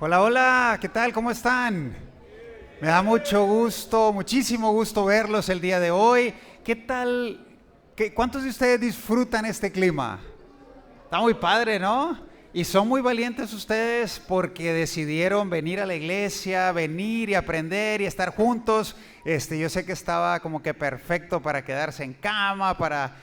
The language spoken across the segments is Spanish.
Hola, hola, ¿qué tal? ¿Cómo están? Me da mucho gusto, muchísimo gusto verlos el día de hoy. ¿Qué tal? ¿Cuántos de ustedes disfrutan este clima? Está muy padre, ¿no? Y son muy valientes ustedes porque decidieron venir a la iglesia, venir y aprender y estar juntos. Yo sé que estaba como que perfecto para quedarse en cama, para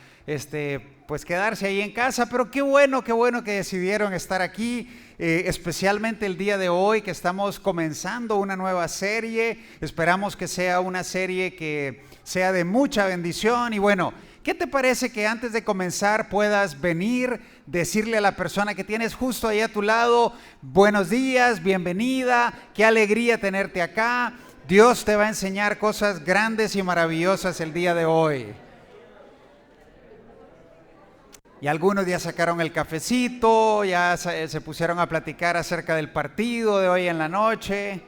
pues quedarse ahí en casa, pero qué bueno que decidieron estar aquí, especialmente el día de hoy que estamos comenzando una nueva serie. Esperamos que sea una serie que sea de mucha bendición y bueno. ¿Qué te parece que antes de comenzar puedas venir, decirle a la persona que tienes justo ahí a tu lado, buenos días, bienvenida, qué alegría tenerte acá? Dios te va a enseñar cosas grandes y maravillosas el día de hoy. Y algunos ya sacaron el cafecito, ya se pusieron a platicar acerca del partido de hoy en la noche.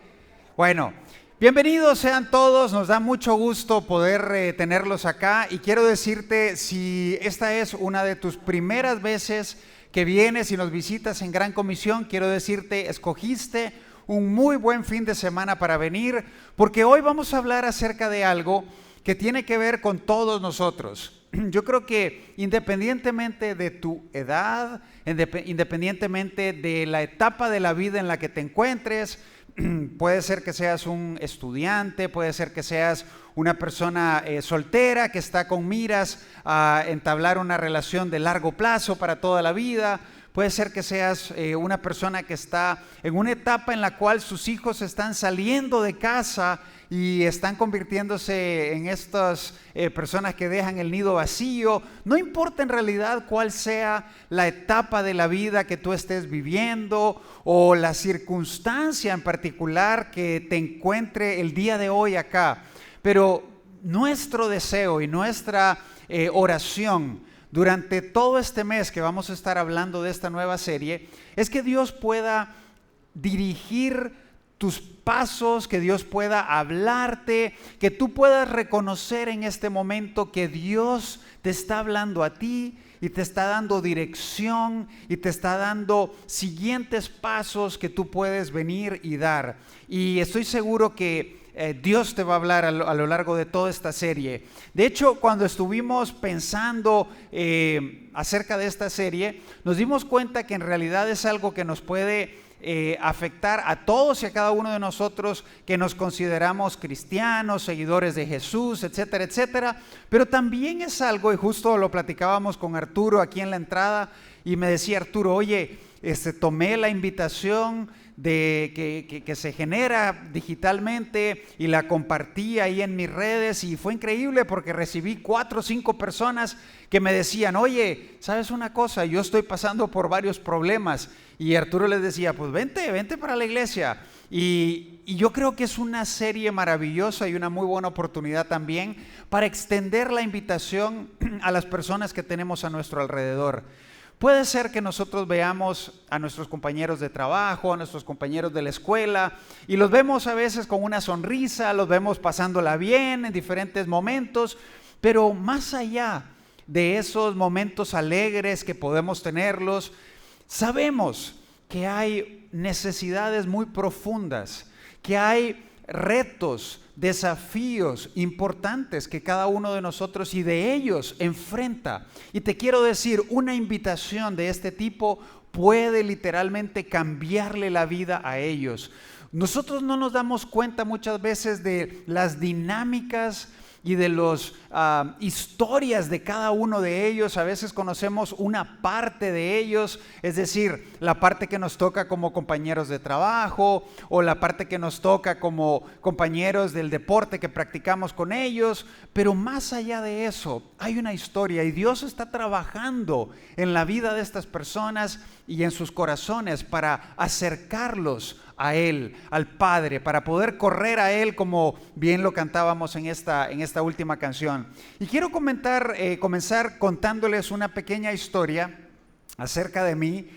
Bueno, bienvenidos sean todos, nos da mucho gusto poder tenerlos acá y quiero decirte, si esta es una de tus primeras veces que vienes y nos visitas en Gran Comisión, quiero decirte, escogiste un muy buen fin de semana para venir, porque hoy vamos a hablar acerca de algo que tiene que ver con todos nosotros. Yo creo que independientemente de tu edad, independientemente de la etapa de la vida en la que te encuentres, puede ser que seas un estudiante, puede ser que seas una persona soltera que está con miras a entablar una relación de largo plazo para toda la vida. Puede ser que seas una persona que está en una etapa en la cual sus hijos están saliendo de casa y están convirtiéndose en estas personas que dejan el nido vacío. No importa en realidad cuál sea la etapa de la vida que tú estés viviendo o la circunstancia en particular que te encuentre el día de hoy acá, pero nuestro deseo y nuestra oración durante todo este mes que vamos a estar hablando de esta nueva serie es que Dios pueda dirigir tus pasos, que Dios pueda hablarte, que tú puedas reconocer en este momento que Dios te está hablando a ti y te está dando dirección y te está dando siguientes pasos que tú puedes venir y dar. Y estoy seguro que Dios te va a hablar a lo largo de toda esta serie. De hecho, cuando estuvimos pensando acerca de esta serie, nos dimos cuenta que en realidad es algo que nos puede afectar a todos y a cada uno de nosotros que nos consideramos cristianos, seguidores de Jesús, etcétera, etcétera. Pero también es algo, y justo lo platicábamos con Arturo aquí en la entrada, y me decía Arturo, oye, tomé la invitación que se genera digitalmente y la compartí ahí en mis redes y fue increíble porque recibí 4 o 5 personas que me decían, oye, ¿sabes una cosa? Yo estoy pasando por varios problemas. Y Arturo les decía, pues vente para la iglesia. Y yo creo que es una serie maravillosa y una muy buena oportunidad también para extender la invitación a las personas que tenemos a nuestro alrededor. Puede ser que nosotros veamos a nuestros compañeros de trabajo, a nuestros compañeros de la escuela, y los vemos a veces con una sonrisa, los vemos pasándola bien en diferentes momentos, pero más allá de esos momentos alegres que podemos tenerlos, sabemos que hay necesidades muy profundas, que hay retos, desafíos importantes que cada uno de nosotros y de ellos enfrenta. Y te quiero decir, una invitación de este tipo puede literalmente cambiarle la vida a ellos. Nosotros no nos damos cuenta muchas veces de las dinámicas y de las historias de cada uno de ellos. A veces conocemos una parte de ellos, es decir, la parte que nos toca como compañeros de trabajo o la parte que nos toca como compañeros del deporte que practicamos con ellos, pero más allá de eso hay una historia y Dios está trabajando en la vida de estas personas y en sus corazones para acercarlos a Él, al Padre, para poder correr a Él, como bien lo cantábamos en esta última canción. Y quiero comenzar contándoles una pequeña historia acerca de mí.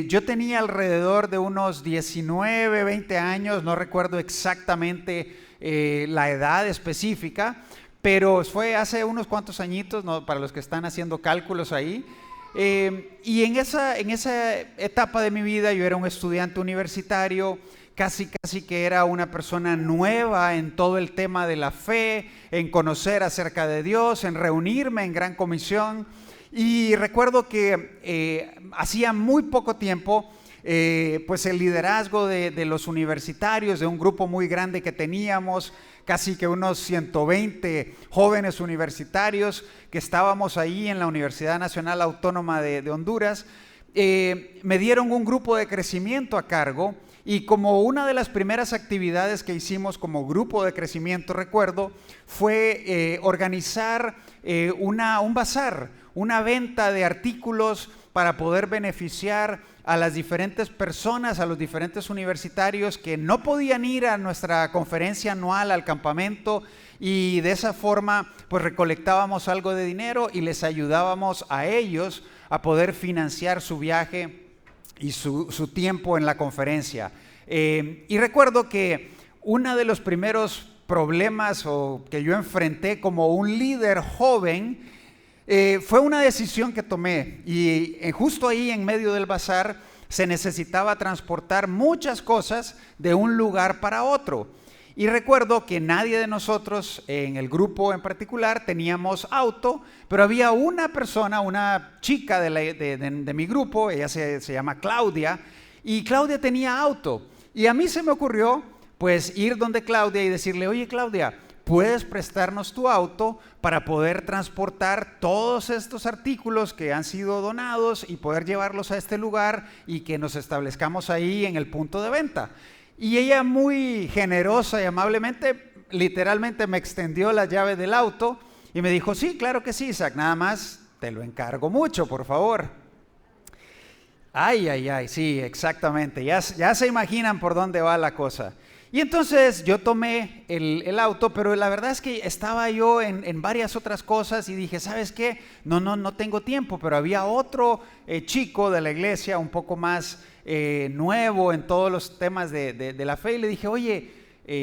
Yo tenía alrededor de unos 19, 20 años, no recuerdo exactamente la edad específica, pero fue hace unos cuantos añitos, ¿no? Para los que están haciendo cálculos ahí. Y en esa etapa de mi vida yo era un estudiante universitario, casi que era una persona nueva en todo el tema de la fe, en conocer acerca de Dios, en reunirme en Gran Comisión. Y recuerdo que hacía muy poco tiempo, pues el liderazgo de los universitarios, de un grupo muy grande que teníamos, casi que unos 120 jóvenes universitarios que estábamos ahí en la Universidad Nacional Autónoma de Honduras, me dieron un grupo de crecimiento a cargo. Y como una de las primeras actividades que hicimos como grupo de crecimiento, recuerdo, fue organizar un bazar, una venta de artículos para poder beneficiar a las diferentes personas, a los diferentes universitarios que no podían ir a nuestra conferencia anual, al campamento, y de esa forma pues recolectábamos algo de dinero y les ayudábamos a ellos a poder financiar su viaje y su tiempo en la conferencia. Y recuerdo que uno de los primeros problemas que yo enfrenté como un líder joven fue una decisión que tomé, y justo ahí en medio del bazar se necesitaba transportar muchas cosas de un lugar para otro. Y recuerdo que nadie de nosotros en el grupo en particular teníamos auto, pero había una persona, una chica de mi grupo, ella se llama Claudia, y Claudia tenía auto. Y a mí se me ocurrió pues ir donde Claudia y decirle: oye Claudia, ¿puedes prestarnos tu auto para poder transportar todos estos artículos que han sido donados y poder llevarlos a este lugar y que nos establezcamos ahí en el punto de venta? Y ella, muy generosa y amablemente, literalmente me extendió la llave del auto y me dijo: sí, claro que sí, Isaac, nada más te lo encargo mucho, por favor. Ay, sí, exactamente, ya se imaginan por dónde va la cosa. Y entonces yo tomé el auto, pero la verdad es que estaba yo en varias otras cosas y dije: ¿sabes qué? No tengo tiempo. Pero había otro chico de la iglesia, un poco más nuevo en todos los temas de la fe, y le dije: oye,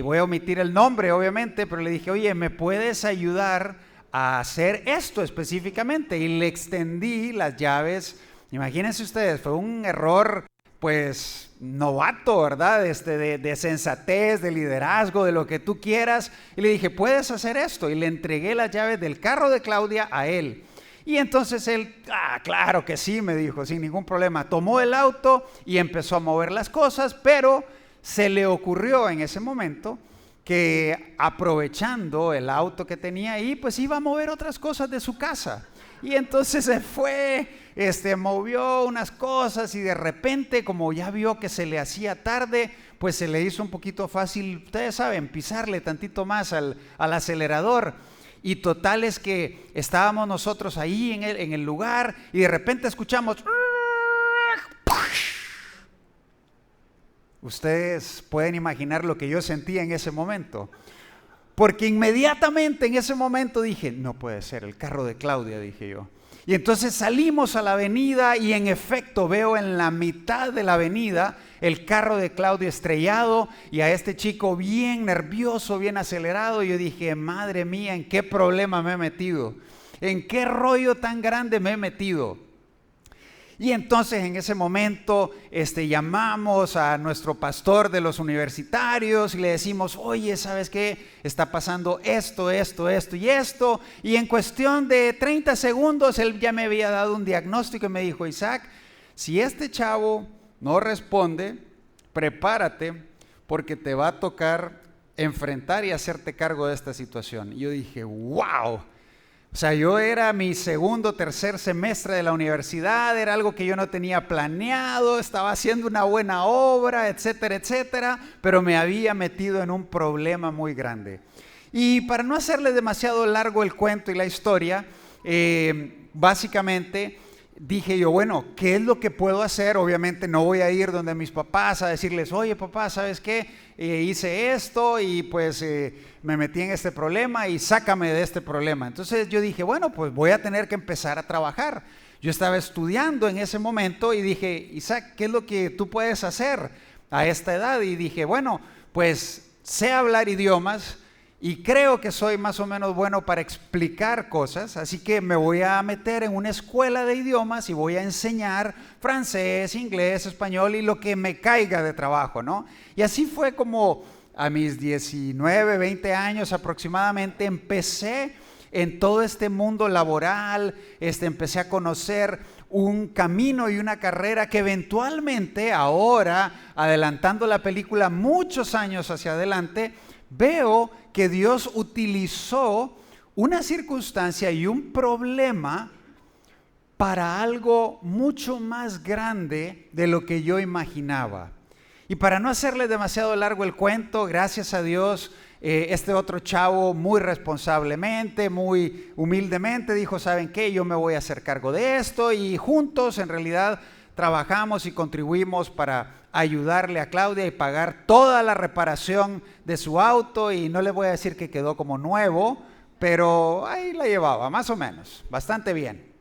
voy a omitir el nombre obviamente, pero le dije: oye, ¿me puedes ayudar a hacer esto específicamente? Y le extendí las llaves. Imagínense ustedes, fue un error pues novato, ¿verdad? De sensatez, de liderazgo, de lo que tú quieras. Y le dije: ¿puedes hacer esto? Y le entregué las llaves del carro de Claudia a él. Y entonces él: claro que sí, me dijo, sin ningún problema. Tomó el auto y empezó a mover las cosas, pero se le ocurrió en ese momento que, aprovechando el auto que tenía ahí, pues iba a mover otras cosas de su casa. Y entonces se fue, movió unas cosas, y de repente, como ya vio que se le hacía tarde, pues se le hizo un poquito fácil, ustedes saben, pisarle tantito más al acelerador. Y total es que estábamos nosotros ahí en el lugar, y de repente escuchamos. Ustedes pueden imaginar lo que yo sentía en ese momento. Porque inmediatamente en ese momento dije: no puede ser, el carro de Claudia, dije yo. Y entonces salimos a la avenida, y en efecto veo en la mitad de la avenida el carro de Claudia estrellado, y a este chico bien nervioso, bien acelerado. Y yo dije: madre mía, ¿en qué problema me he metido? ¿En qué rollo tan grande me he metido? Y entonces en ese momento llamamos a nuestro pastor de los universitarios y le decimos: oye, ¿sabes qué? Está pasando esto y esto. Y en cuestión de 30 segundos él ya me había dado un diagnóstico y me dijo: Isaac, si este chavo no responde, prepárate, porque te va a tocar enfrentar y hacerte cargo de esta situación. Y yo dije: wow. O sea, yo era mi segundo, tercer semestre de la universidad, era algo que yo no tenía planeado, estaba haciendo una buena obra, etcétera, etcétera, pero me había metido en un problema muy grande. Y para no hacerle demasiado largo el cuento y la historia, básicamente dije yo: bueno, ¿qué es lo que puedo hacer? Obviamente no voy a ir donde mis papás a decirles: oye papá, ¿sabes qué? Hice esto y pues me metí en este problema y sácame de este problema. Entonces yo dije: bueno, pues voy a tener que empezar a trabajar. Yo estaba estudiando en ese momento y dije: Isaac, ¿qué es lo que tú puedes hacer a esta edad? Y dije: bueno, pues sé hablar idiomas y creo que soy más o menos bueno para explicar cosas, así que me voy a meter en una escuela de idiomas y voy a enseñar francés, inglés, español y lo que me caiga de trabajo, ¿no? Y así fue como a mis 19, 20 años aproximadamente empecé en todo este mundo laboral, empecé a conocer un camino y una carrera que eventualmente ahora, adelantando la película muchos años hacia adelante, veo que Dios utilizó una circunstancia y un problema para algo mucho más grande de lo que yo imaginaba. Y para no hacerle demasiado largo el cuento, gracias a Dios, este otro chavo muy responsablemente, muy humildemente dijo, ¿saben qué? Yo me voy a hacer cargo de esto, y juntos en realidad trabajamos y contribuimos para ayudarle a Claudia y pagar toda la reparación de su auto, y no le voy a decir que quedó como nuevo, pero ahí la llevaba, más o menos, bastante bien.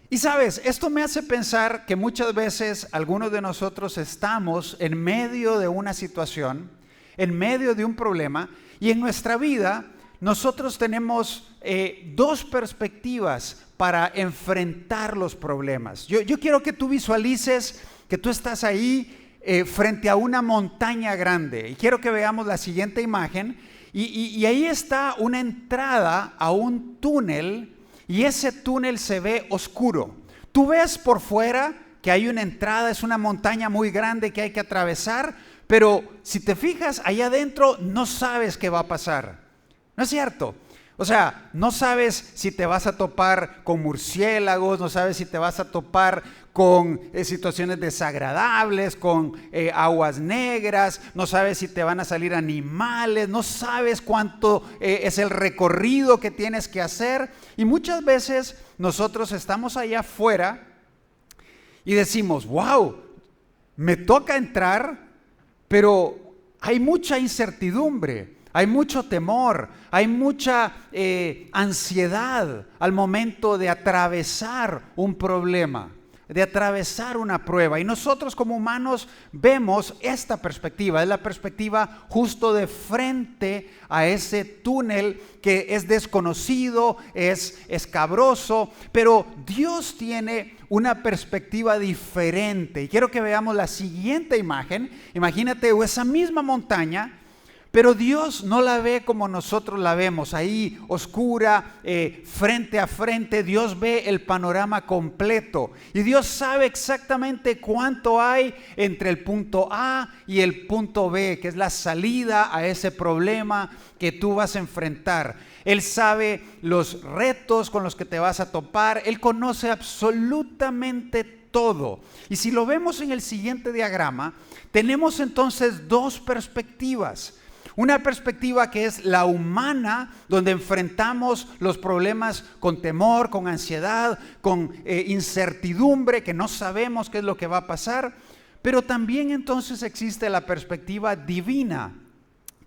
Y sabes, esto me hace pensar que muchas veces algunos de nosotros estamos en medio de una situación, en medio de un problema, y en nuestra vida nosotros tenemos dos perspectivas para enfrentar los problemas. Yo quiero que tú visualices que tú estás ahí frente a una montaña grande, y quiero que veamos la siguiente imagen, y ahí está una entrada a un túnel, y ese túnel se ve oscuro. Tú ves por fuera que hay una entrada, es una montaña muy grande que hay que atravesar, pero si te fijas, allá adentro no sabes qué va a pasar. ¿No es cierto? O sea, no sabes si te vas a topar con murciélagos, no sabes si te vas a topar con situaciones desagradables, con aguas negras, no sabes si te van a salir animales, no sabes cuánto es el recorrido que tienes que hacer. Y muchas veces nosotros estamos allá afuera y decimos, wow, me toca entrar, pero hay mucha incertidumbre. Hay mucho temor, hay mucha ansiedad al momento de atravesar un problema, de atravesar una prueba. Y nosotros como humanos vemos esta perspectiva, es la perspectiva justo de frente a ese túnel que es desconocido, es escabroso, pero Dios tiene una perspectiva diferente. Y quiero que veamos la siguiente imagen. Imagínate esa misma montaña, pero Dios no la ve como nosotros la vemos, ahí oscura, frente a frente. Dios ve el panorama completo y Dios sabe exactamente cuánto hay entre el punto A y el punto B, que es la salida a ese problema que tú vas a enfrentar. Él sabe los retos con los que te vas a topar, Él conoce absolutamente todo. Y si lo vemos en el siguiente diagrama, tenemos entonces dos perspectivas. Una perspectiva que es la humana, donde enfrentamos los problemas con temor, con ansiedad, con incertidumbre, que no sabemos qué es lo que va a pasar. Pero también entonces existe la perspectiva divina,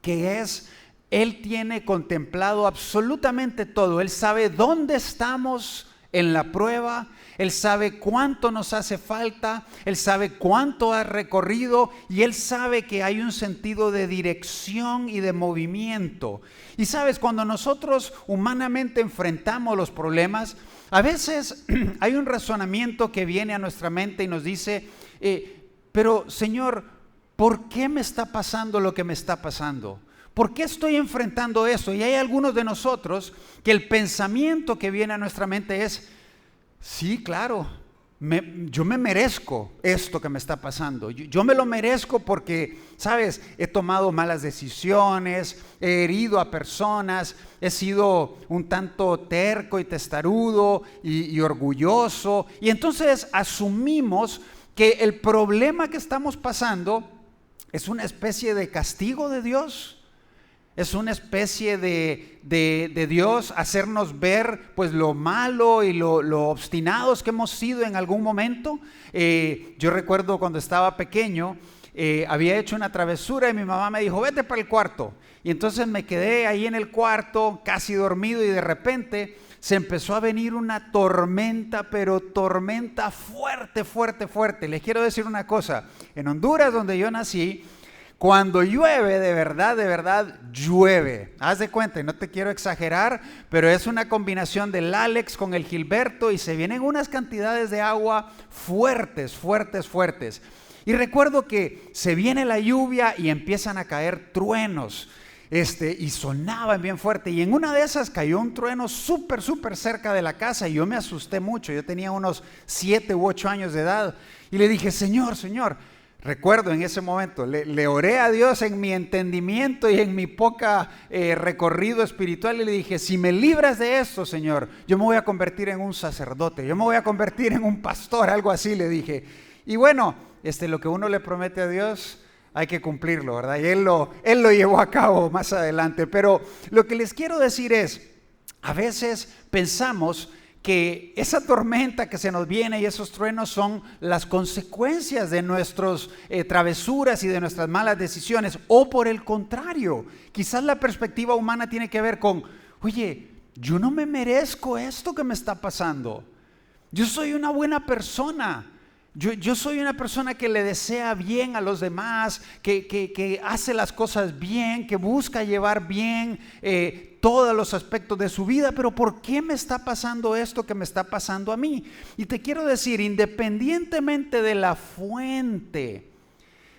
que es, Él tiene contemplado absolutamente todo. Él sabe dónde estamos en la prueba, Él sabe cuánto nos hace falta, Él sabe cuánto has recorrido y Él sabe que hay un sentido de dirección y de movimiento. Y sabes, cuando nosotros humanamente enfrentamos los problemas, a veces hay un razonamiento que viene a nuestra mente y nos dice, pero Señor, ¿por qué me está pasando lo que me está pasando? ¿Por qué estoy enfrentando esto? Y hay algunos de nosotros que el pensamiento que viene a nuestra mente es, sí, claro, yo me merezco esto que me está pasando. Yo me lo merezco porque, ¿sabes? He tomado malas decisiones, he herido a personas, he sido un tanto terco y testarudo y orgulloso. Y entonces asumimos que el problema que estamos pasando es una especie de castigo de Dios. Es una especie de Dios hacernos ver pues lo malo y lo obstinados que hemos sido en algún momento. Yo recuerdo cuando estaba pequeño, había hecho una travesura y mi mamá me dijo, vete para el cuarto. Y entonces me quedé ahí en el cuarto, casi dormido, y de repente se empezó a venir una tormenta, pero tormenta fuerte, fuerte, fuerte. Les quiero decir una cosa, en Honduras, donde yo nací, Cuando llueve, de verdad, llueve. Haz de cuenta, y no te quiero exagerar, pero es una combinación del Alex con el Gilberto y se vienen unas cantidades de agua fuertes, fuertes, fuertes. Y recuerdo que se viene la lluvia y empiezan a caer truenos. Y sonaban bien fuerte, y en una de esas cayó un trueno súper cerca de la casa y yo me asusté mucho. Yo tenía unos 7 u 8 años de edad y le dije, Señor, recuerdo en ese momento, le oré a Dios en mi entendimiento y en mi poca recorrido espiritual y le dije, si me libras de esto, Señor, yo me voy a convertir en un sacerdote, yo me voy a convertir en un pastor, algo así le dije. Y bueno, lo que uno le promete a Dios hay que cumplirlo, ¿verdad? Y él lo llevó a cabo más adelante. Pero lo que les quiero decir es, a veces pensamos que esa tormenta que se nos viene y esos truenos son las consecuencias de nuestras travesuras y de nuestras malas decisiones. O por el contrario, quizás la perspectiva humana tiene que ver con, oye, yo no me merezco esto que me está pasando. Yo soy una buena persona. Yo soy una persona que le desea bien a los demás, que hace las cosas bien, que busca llevar bien todos los aspectos de su vida, pero ¿por qué me está pasando esto que me está pasando a mí? Y te quiero decir, independientemente de la fuente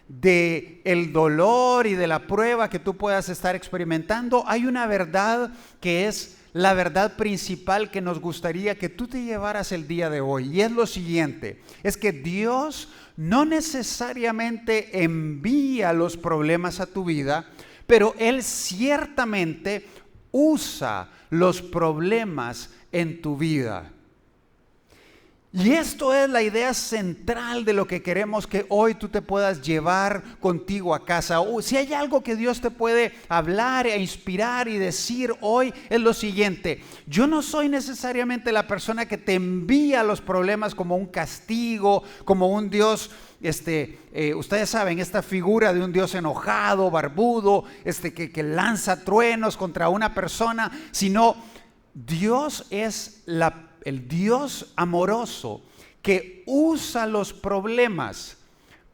del dolor y de la prueba que tú puedas estar experimentando, hay una verdad que es la verdad principal que nos gustaría que tú te llevaras el día de hoy, y es lo siguiente, es que Dios no necesariamente envía los problemas a tu vida, pero Él ciertamente usa los problemas en tu vida. Y esto es la idea central de lo que queremos que hoy tú te puedas llevar contigo a casa. Si hay algo que Dios te puede hablar e inspirar y decir hoy, es lo siguiente: yo no soy necesariamente la persona que te envía los problemas como un castigo, como un Dios, ustedes saben, esta figura de un Dios enojado, barbudo, que lanza truenos contra una persona, sino Dios es el Dios amoroso que usa los problemas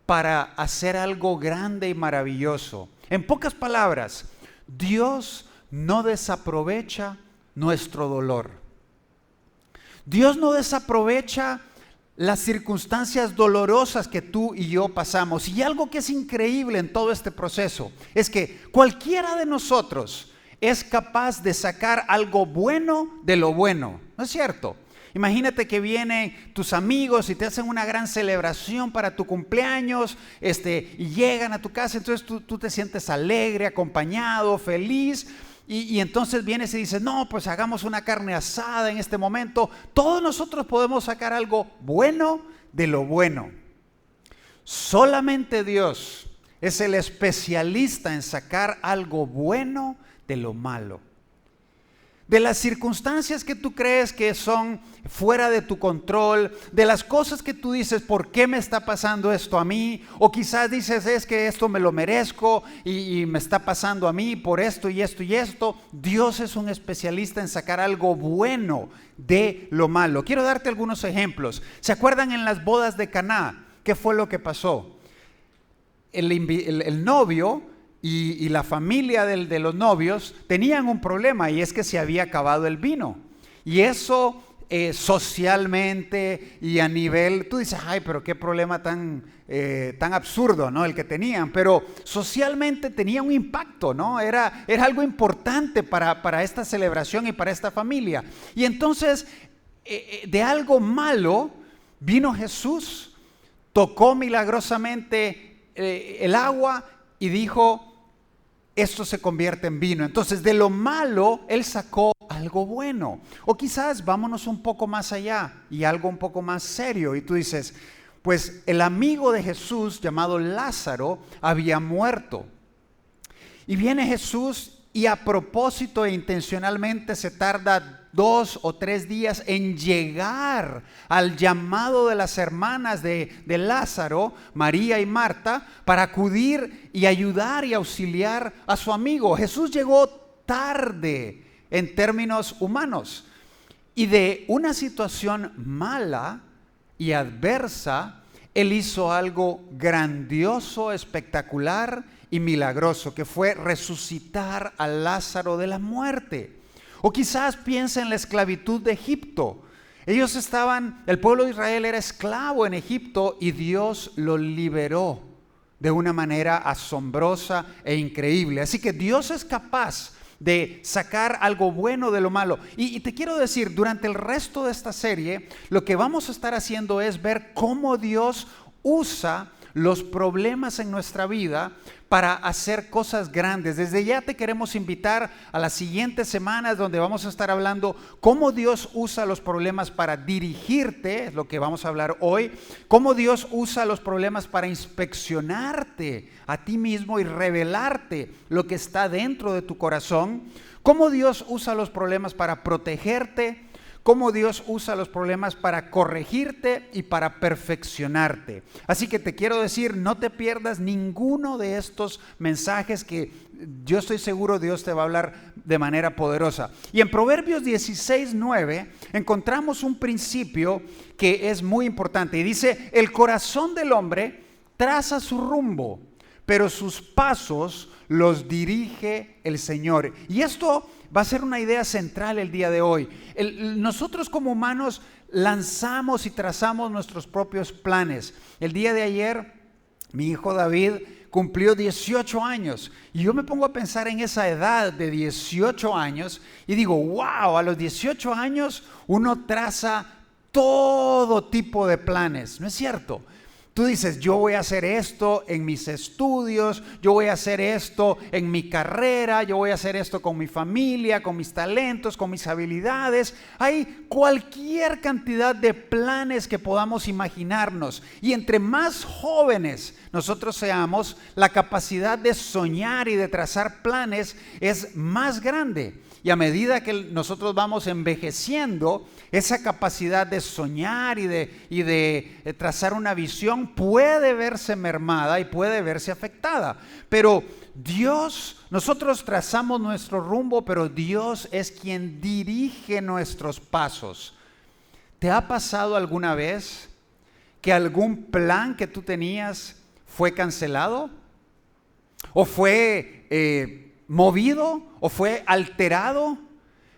para hacer algo grande y maravilloso. En pocas palabras, Dios no desaprovecha nuestro dolor. Dios no desaprovecha las circunstancias dolorosas que tú y yo pasamos. Y algo que es increíble en todo este proceso es que cualquiera de nosotros es capaz de sacar algo bueno de lo bueno, ¿no es cierto? Imagínate que vienen tus amigos y te hacen una gran celebración para tu cumpleaños, y llegan a tu casa, entonces tú te sientes alegre, acompañado, feliz, y entonces vienes y dices, no, pues hagamos una carne asada en este momento. Todos nosotros podemos sacar algo bueno de lo bueno. Solamente Dios es el especialista en sacar algo bueno de lo malo. De las circunstancias que tú crees que son fuera de tu control, de las cosas que tú dices, ¿por qué me está pasando esto a mí? O quizás dices, es que esto me lo merezco y me está pasando a mí por esto y esto y esto. Dios es un especialista en sacar algo bueno de lo malo. Quiero darte algunos ejemplos. ¿Se acuerdan en las bodas de Caná? ¿Qué fue lo que pasó? El novio y la familia de los novios tenían un problema, y es que se había acabado el vino. Y eso socialmente y a nivel, tú dices, ay, pero qué problema tan absurdo, ¿no? El que tenían, pero socialmente tenía un impacto, ¿no? Era algo importante para esta celebración y para esta familia. Y entonces, de algo malo vino Jesús, tocó milagrosamente el agua y dijo, esto se convierte en vino. Entonces, de lo malo, Él sacó algo bueno. O quizás vámonos un poco más allá y algo un poco más serio. Y tú dices, pues el amigo de Jesús, llamado Lázaro, había muerto. Y viene Jesús y a propósito e intencionalmente se tarda 2 o 3 días en llegar al llamado de las hermanas de Lázaro, María y Marta, para acudir y ayudar y auxiliar a su amigo. Jesús llegó tarde en términos humanos, y de una situación mala y adversa, Él hizo algo grandioso, espectacular y milagroso, que fue resucitar a Lázaro de la muerte. O quizás piensa en la esclavitud de Egipto. El pueblo de Israel era esclavo en Egipto y Dios lo liberó de una manera asombrosa e increíble. Así que Dios es capaz de sacar algo bueno de lo malo. Y te quiero decir, durante el resto de esta serie, lo que vamos a estar haciendo es ver cómo Dios usa los problemas en nuestra vida para hacer cosas grandes. Desde ya te queremos invitar a las siguientes semanas donde vamos a estar hablando cómo Dios usa los problemas para dirigirte, es lo que vamos a hablar hoy, cómo Dios usa los problemas para inspeccionarte a ti mismo y revelarte lo que está dentro de tu corazón, cómo Dios usa los problemas para protegerte, cómo Dios usa los problemas para corregirte y para perfeccionarte. Así que te quiero decir, no te pierdas ninguno de estos mensajes que yo estoy seguro Dios te va a hablar de manera poderosa. Y en Proverbios 16:9 encontramos un principio que es muy importante y dice: el corazón del hombre traza su rumbo, pero sus pasos los dirige el Señor. Y esto va a ser una idea central el día de hoy. Nosotros como humanos lanzamos y trazamos nuestros propios planes. El día de ayer, mi hijo David cumplió 18 años y yo me pongo a pensar en esa edad de 18 años y digo, wow, a los 18 años uno traza todo tipo de planes, ¿no es cierto? Tú dices, yo voy a hacer esto en mis estudios, yo voy a hacer esto en mi carrera, yo voy a hacer esto con mi familia, con mis talentos, con mis habilidades. Hay cualquier cantidad de planes que podamos imaginarnos. Y entre más jóvenes nosotros seamos, la capacidad de soñar y de trazar planes es más grande. Y a medida que nosotros vamos envejeciendo, esa capacidad de soñar y de trazar una visión puede verse mermada y puede verse afectada. Pero nosotros trazamos nuestro rumbo, pero Dios es quien dirige nuestros pasos. ¿Te ha pasado alguna vez que algún plan que tú tenías fue cancelado? ¿O fue movido o fue alterado?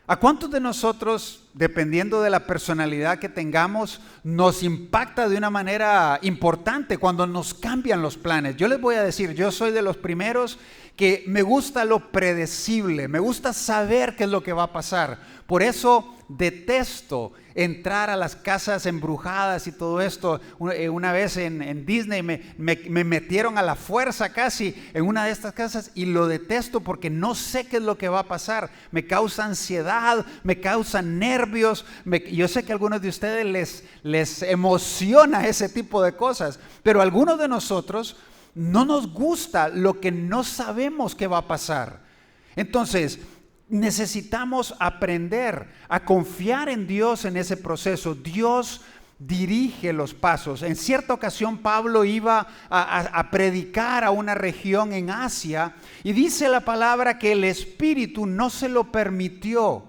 ¿A cuántos de nosotros, dependiendo de la personalidad que tengamos, nos impacta de una manera importante cuando nos cambian los planes? Yo les voy a decir, yo soy de los primeros que me gusta lo predecible, me gusta saber qué es lo que va a pasar. Por eso detesto entrar a las casas embrujadas y todo esto. Una vez en Disney me metieron a la fuerza casi en una de estas casas y lo detesto porque no sé qué es lo que va a pasar. Me causa ansiedad, me causa nervios. Yo sé que a algunos de ustedes les emociona ese tipo de cosas, pero a algunos de nosotros no nos gusta lo que no sabemos qué va a pasar. Entonces, necesitamos aprender a confiar en Dios en ese proceso. Dios dirige los pasos. En cierta ocasión Pablo iba a predicar a una región en Asia y dice la palabra que el Espíritu no se lo permitió.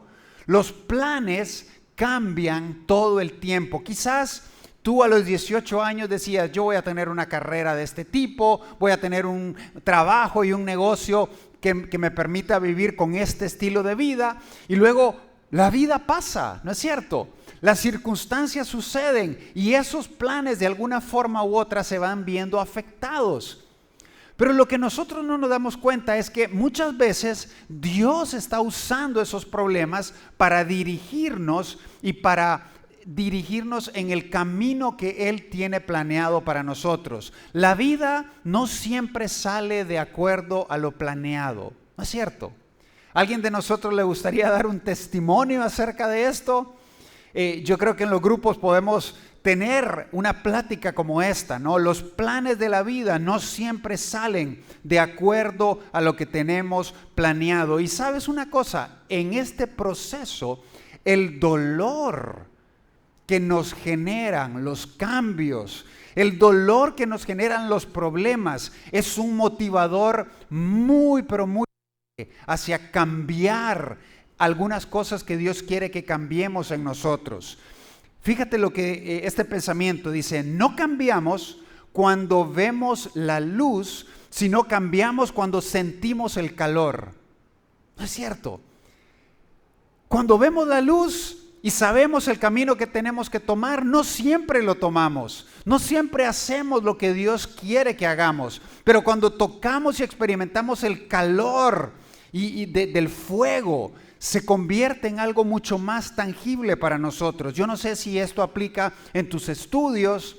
Los planes cambian todo el tiempo. Quizás tú a los 18 años decías, yo voy a tener una carrera de este tipo, voy a tener un trabajo y un negocio que me permita vivir con este estilo de vida, y luego la vida pasa, ¿no es cierto? Las circunstancias suceden y esos planes de alguna forma u otra se van viendo afectados. Pero lo que nosotros no nos damos cuenta es que muchas veces Dios está usando esos problemas para dirigirnos y para dirigirnos en el camino que Él tiene planeado para nosotros. La vida no siempre sale de acuerdo a lo planeado, ¿no es cierto? ¿Alguien de nosotros le gustaría dar un testimonio acerca de esto? Yo creo que en los grupos podemos tener una plática como esta, ¿no? Los planes de la vida no siempre salen de acuerdo a lo que tenemos planeado. Y sabes una cosa, en este proceso, el dolor que nos generan los cambios, el dolor que nos generan los problemas, es un motivador muy, pero muy hacia cambiar algunas cosas que Dios quiere que cambiemos en nosotros. Fíjate lo que este pensamiento dice: no cambiamos cuando vemos la luz, sino cambiamos cuando sentimos el calor. No es cierto. Cuando vemos la luz y sabemos el camino que tenemos que tomar, no siempre lo tomamos, no siempre hacemos lo que Dios quiere que hagamos, pero cuando tocamos y experimentamos el calor del fuego, se convierte en algo mucho más tangible para nosotros. Yo no sé si esto aplica en tus estudios,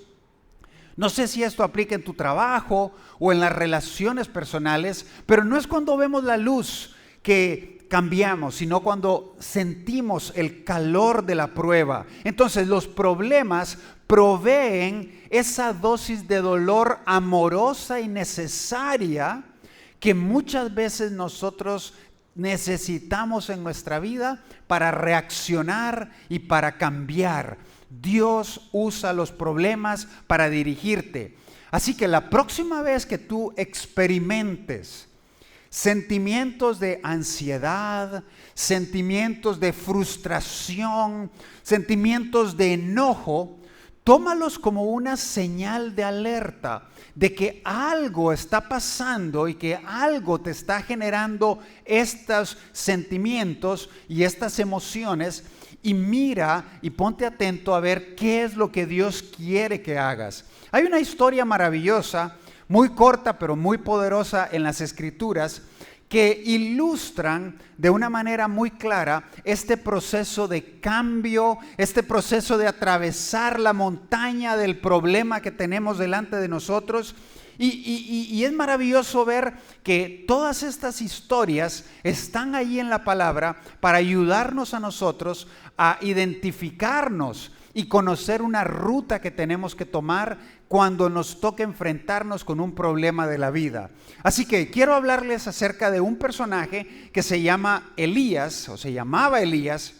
no sé si esto aplica en tu trabajo o en las relaciones personales, pero no es cuando vemos la luz que cambiamos, sino cuando sentimos el calor de la prueba. Entonces los problemas proveen esa dosis de dolor amorosa y necesaria que muchas veces nosotros necesitamos en nuestra vida para reaccionar y para cambiar. Dios usa los problemas para dirigirte. Así que la próxima vez que tú experimentes sentimientos de ansiedad, sentimientos de frustración, sentimientos de enojo, tómalos como una señal de alerta de que algo está pasando y que algo te está generando estos sentimientos y estas emociones, y mira y ponte atento a ver qué es lo que Dios quiere que hagas. Hay una historia maravillosa, muy corta pero muy poderosa en las Escrituras, que ilustran de una manera muy clara este proceso de cambio, este proceso de atravesar la montaña del problema que tenemos delante de nosotros. Y es maravilloso ver que todas estas historias están ahí en la palabra para ayudarnos a nosotros a identificarnos y conocer una ruta que tenemos que tomar cuando nos toque enfrentarnos con un problema de la vida. Así que quiero hablarles acerca de un personaje que se llama Elías, o se llamaba Elías,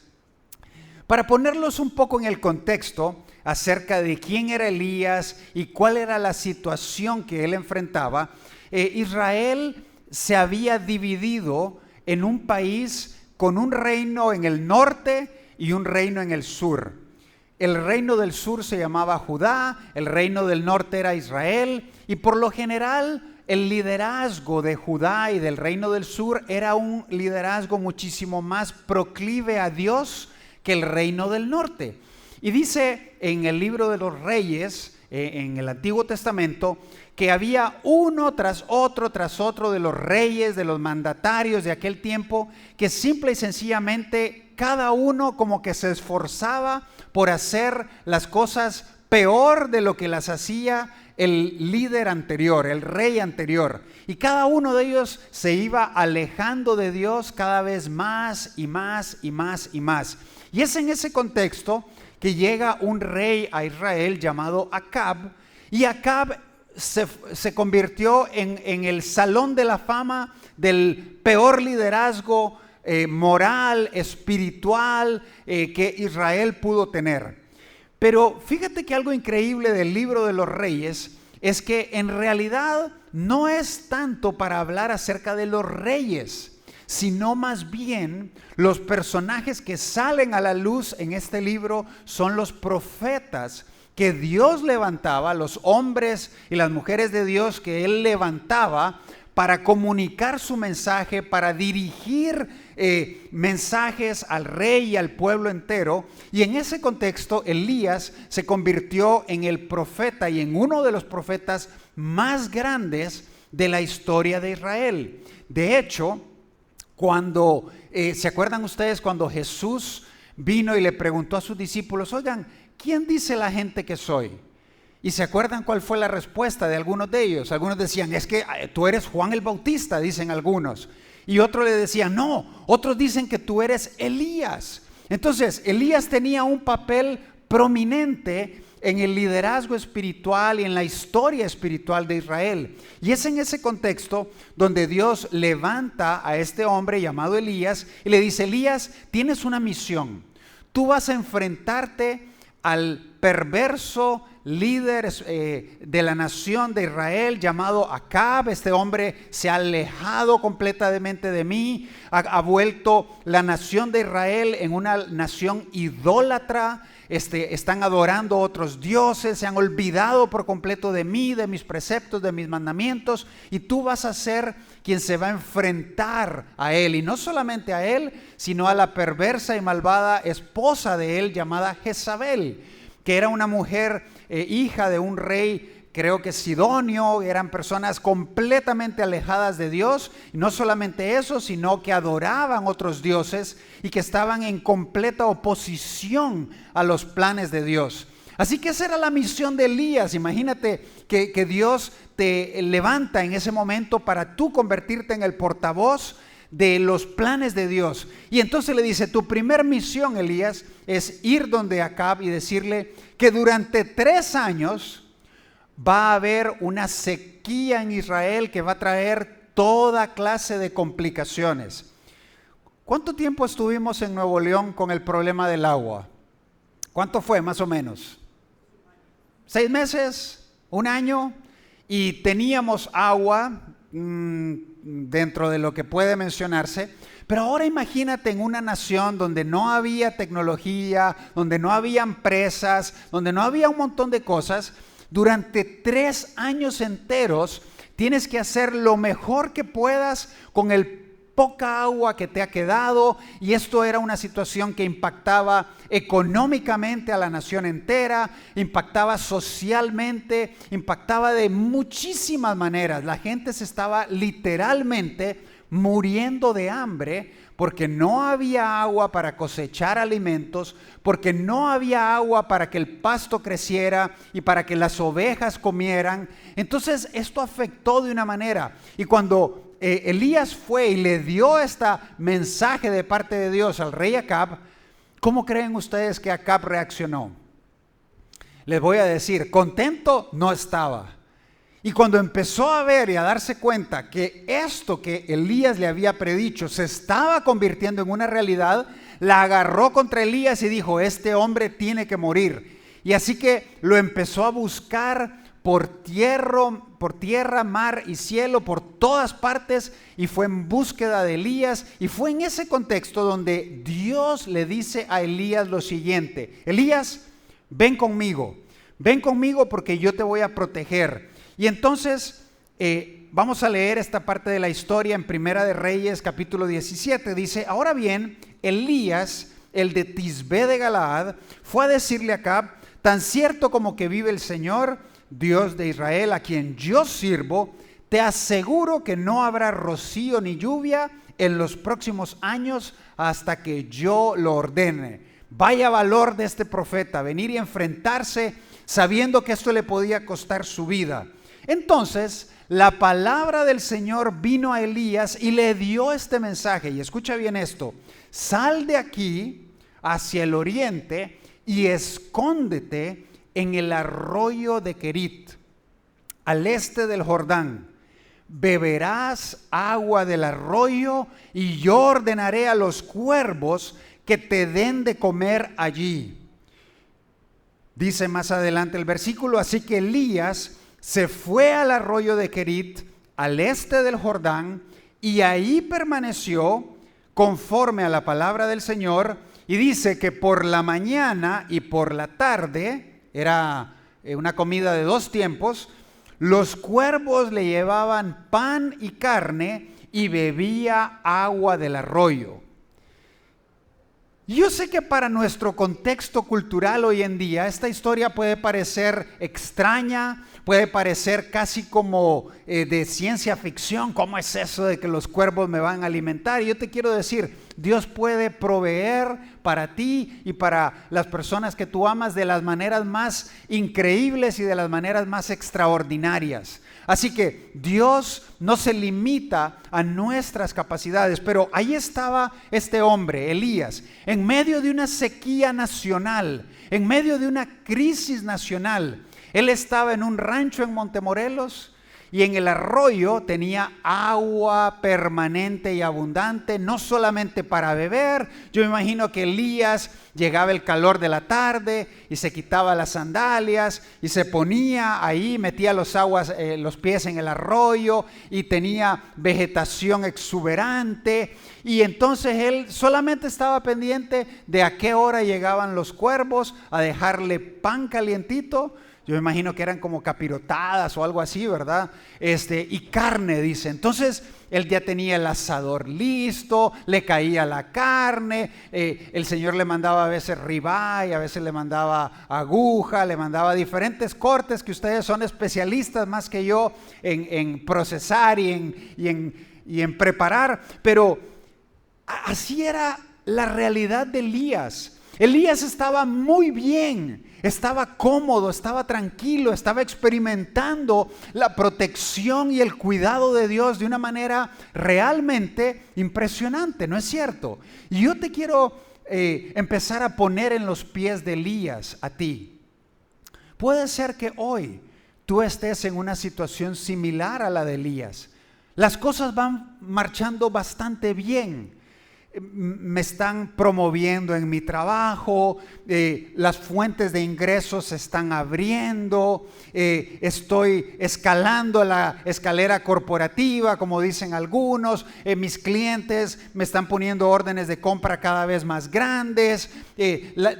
para ponerlos un poco en el contexto acerca de quién era Elías y cuál era la situación que él enfrentaba. Israel se había dividido en un país con un reino en el norte y un reino en el sur. El reino del sur se llamaba Judá, el reino del norte era Israel, y por lo general el liderazgo de Judá y del reino del sur era un liderazgo muchísimo más proclive a Dios que el reino del norte. Y dice en el libro de los Reyes, en el Antiguo Testamento, que había uno tras otro de los reyes, de los mandatarios de aquel tiempo, que simple y sencillamente cada uno como que se esforzaba por hacer las cosas peor de lo que las hacía el líder anterior, el rey anterior. Y cada uno de ellos se iba alejando de Dios cada vez más y más y más y más. Y es en ese contexto que llega un rey a Israel llamado Acab, y Acab se convirtió en el salón de la fama del peor liderazgo moral, espiritual que Israel pudo tener. Pero fíjate que algo increíble del libro de los Reyes es que en realidad no es tanto para hablar acerca de los reyes, sino más bien los personajes que salen a la luz en este libro son los profetas que Dios levantaba, los hombres y las mujeres de Dios que Él levantaba para comunicar su mensaje, para dirigir mensajes al rey y al pueblo entero. Y en ese contexto Elías se convirtió en el profeta y en uno de los profetas más grandes de la historia de Israel. De hecho, cuando, ¿se acuerdan ustedes cuando Jesús vino y le preguntó a sus discípulos: oigan, ¿quién dice la gente que soy? ¿Y se acuerdan cuál fue la respuesta de algunos de ellos? Algunos decían: es que tú eres Juan el Bautista, dicen algunos. Y otros le decían: no, otros dicen que tú eres Elías. Entonces, Elías tenía un papel prominente en el liderazgo espiritual y en la historia espiritual de Israel. Y es en ese contexto donde Dios levanta a este hombre llamado Elías y le dice: Elías, tienes una misión. Tú vas a enfrentarte al perverso líder de la nación de Israel llamado Acab. Este hombre se ha alejado completamente de mí, ha vuelto la nación de Israel en una nación idólatra, están adorando a otros dioses, se han olvidado por completo de mí, de mis preceptos, de mis mandamientos, y tú vas a ser quien se va a enfrentar a él, y no solamente a él, sino a la perversa y malvada esposa de él llamada Jezabel, que era una mujer hija de un rey, creo que Sidonio. Eran personas completamente alejadas de Dios, y no solamente eso, sino que adoraban otros dioses y que estaban en completa oposición a los planes de Dios. Así que esa era la misión de Elías. Imagínate que Dios te levanta en ese momento para tú convertirte en el portavoz de los planes de Dios. Y entonces le dice: tu primer misión, Elías, es ir donde Acab y decirle que durante 3 años va a haber una sequía en Israel que va a traer toda clase de complicaciones. ¿Cuánto tiempo estuvimos en Nuevo León con el problema del agua? ¿Cuánto fue más o menos? 6 meses, 1 año, y teníamos agua dentro de lo que puede mencionarse. Pero ahora imagínate en una nación donde no había tecnología, donde no había empresas, donde no había un montón de cosas. Durante 3 años enteros tienes que hacer lo mejor que puedas con el poca agua que te ha quedado, y esto era una situación que impactaba económicamente a la nación entera, impactaba socialmente, impactaba de muchísimas maneras. La gente se estaba literalmente muriendo de hambre porque no había agua para cosechar alimentos, porque no había agua para que el pasto creciera y para que las ovejas comieran. Entonces esto afectó de una manera. Y cuando Elías fue y le dio este mensaje de parte de Dios al rey Acab, ¿cómo creen ustedes que Acab reaccionó? Les voy a decir, contento no estaba. Y cuando empezó a ver y a darse cuenta que esto que Elías le había predicho se estaba convirtiendo en una realidad, la agarró contra Elías y dijo: este hombre tiene que morir. Y así que lo empezó a buscar por tierra, mar y cielo, por todas partes, y fue en búsqueda de Elías. Y fue en ese contexto donde Dios le dice a Elías lo siguiente: Elías, ven conmigo porque yo te voy a proteger. Y entonces vamos a leer esta parte de la historia en Primera de Reyes, capítulo 17. Dice: ahora bien, Elías, el de Tisbé de Galaad, fue a decirle a Acab: tan cierto como que vive el Señor, Dios de Israel, a quien yo sirvo, te aseguro que no habrá rocío ni lluvia en los próximos años hasta que yo lo ordene. Vaya valor de este profeta, venir y enfrentarse sabiendo que esto le podía costar su vida. Entonces la palabra del Señor vino a Elías y le dio este mensaje. Y escucha bien esto: sal de aquí hacia el oriente y escóndete en el arroyo de Querit, al este del Jordán. Beberás agua del arroyo y yo ordenaré a los cuervos que te den de comer allí. Dice más adelante el versículo: así que Elías se fue al arroyo de Querit, al este del Jordán, y ahí permaneció conforme a la palabra del Señor. Y dice que por la mañana y por la tarde, era una comida de 2 tiempos, los cuervos le llevaban pan y carne y bebía agua del arroyo. Yo sé que para nuestro contexto cultural hoy en día esta historia puede parecer extraña, puede parecer casi como de ciencia ficción. ¿Cómo es eso de que los cuervos me van a alimentar? Y yo te quiero decir, Dios puede proveer para ti y para las personas que tú amas de las maneras más increíbles y de las maneras más extraordinarias. Así que Dios no se limita a nuestras capacidades, pero ahí estaba este hombre, Elías, en medio de una sequía nacional, en medio de una crisis nacional. Él estaba en un rancho en Montemorelos y en el arroyo tenía agua permanente y abundante, no solamente para beber. Yo me imagino que Elías llegaba el calor de la tarde y se quitaba las sandalias y se ponía ahí, metía los pies en el arroyo y tenía vegetación exuberante. Y entonces él solamente estaba pendiente de a qué hora llegaban los cuervos a dejarle pan calientito. Yo me imagino que eran como capirotadas o algo así, ¿verdad? Y carne, dice. Entonces, él ya tenía el asador listo, le caía la carne, el Señor le mandaba a veces ribeye, a veces le mandaba aguja, le mandaba diferentes cortes que ustedes son especialistas más que yo en procesar y en preparar. Pero así era la realidad de Elías. Elías estaba muy bien, estaba cómodo, estaba tranquilo, estaba experimentando la protección y el cuidado de Dios de una manera realmente impresionante, ¿no es cierto? Y yo te quiero empezar a poner en los pies de Elías a ti. Puede ser que hoy tú estés en una situación similar a la de Elías. Las cosas van marchando bastante bien. Me están promoviendo en mi trabajo, las fuentes de ingresos se están abriendo, estoy escalando la escalera corporativa, como dicen algunos, mis clientes me están poniendo órdenes de compra cada vez más grandes,